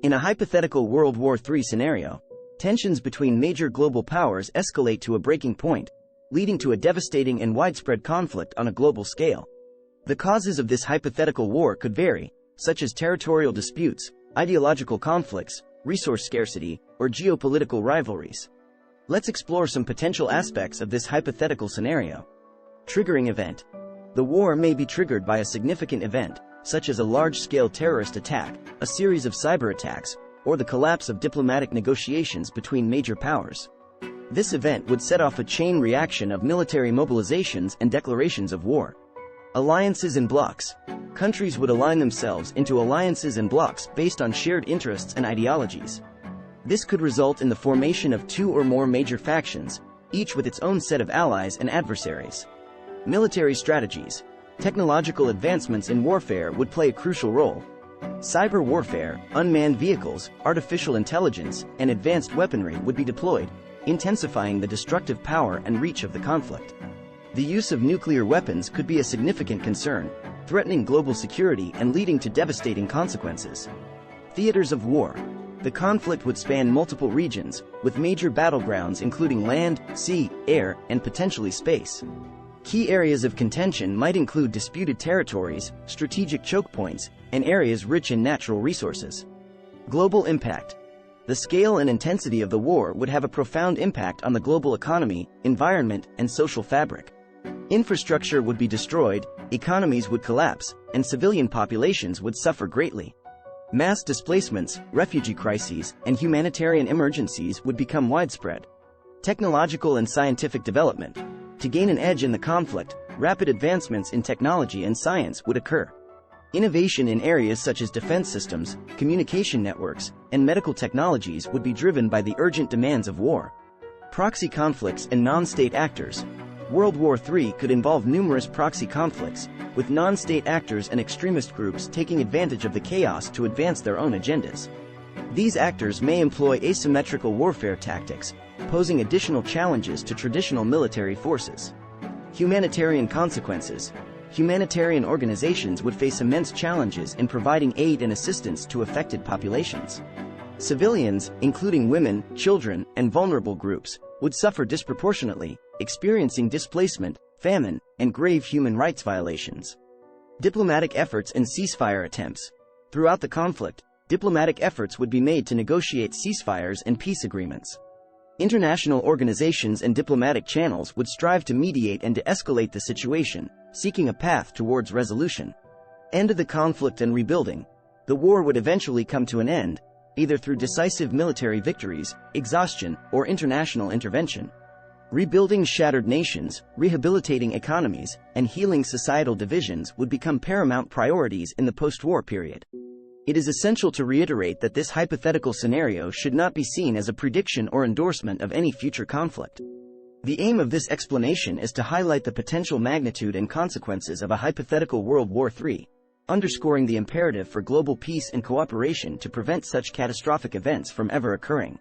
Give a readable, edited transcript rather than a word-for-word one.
In a hypothetical World War III scenario, tensions between major global powers escalate to a breaking point, leading to a devastating and widespread conflict on a global scale. The causes of this hypothetical war could vary, such as territorial disputes, ideological conflicts, resource scarcity, or geopolitical rivalries. Let's explore some potential aspects of this hypothetical scenario. Triggering event. The war may be triggered by a significant event, such as a large-scale terrorist attack, a series of cyber attacks, or the collapse of diplomatic negotiations between major powers. This event would set off a chain reaction of military mobilizations and declarations of war. Alliances and blocs. Countries would align themselves into alliances and blocs based on shared interests and ideologies. This could result in the formation of two or more major factions, each with its own set of allies and adversaries. Military strategies. Technological advancements in warfare would play a crucial role. Cyber warfare, unmanned vehicles, artificial intelligence, and advanced weaponry would be deployed, intensifying the destructive power and reach of the conflict. The use of nuclear weapons could be a significant concern, threatening global security and leading to devastating consequences. Theaters of war. The conflict would span multiple regions, with major battlegrounds including land, sea, air, and potentially space. Key areas of contention might include disputed territories, strategic choke points, and areas rich in natural resources. Global impact. The scale and intensity of the war would have a profound impact on the global economy, environment, and social fabric. Infrastructure would be destroyed, economies would collapse, and civilian populations would suffer greatly. Mass displacements, refugee crises, and humanitarian emergencies would become widespread. Technological and scientific development. To gain an edge in the conflict, rapid advancements in technology and science would occur. Innovation in areas such as defense systems, communication networks, and medical technologies would be driven by the urgent demands of war. Proxy conflicts and non-state actors. World War III could involve numerous proxy conflicts, with non-state actors and extremist groups taking advantage of the chaos to advance their own agendas. These actors may employ asymmetrical warfare tactics, posing additional challenges to traditional military forces. Humanitarian consequences. Humanitarian organizations would face immense challenges in providing aid and assistance to affected populations. Civilians, including women, children, and vulnerable groups, would suffer disproportionately, experiencing displacement, famine, and grave human rights violations. Diplomatic efforts and ceasefire attempts. Throughout the conflict, diplomatic efforts would be made to negotiate ceasefires and peace agreements. International organizations and diplomatic channels would strive to mediate and de-escalate the situation, seeking a path towards resolution. End of the conflict and rebuilding. The war would eventually come to an end, either through decisive military victories, exhaustion, or international intervention. Rebuilding shattered nations, rehabilitating economies, and healing societal divisions would become paramount priorities in the post-war period. It is essential to reiterate that this hypothetical scenario should not be seen as a prediction or endorsement of any future conflict. The aim of this explanation is to highlight the potential magnitude and consequences of a hypothetical World War III, underscoring the imperative for global peace and cooperation to prevent such catastrophic events from ever occurring.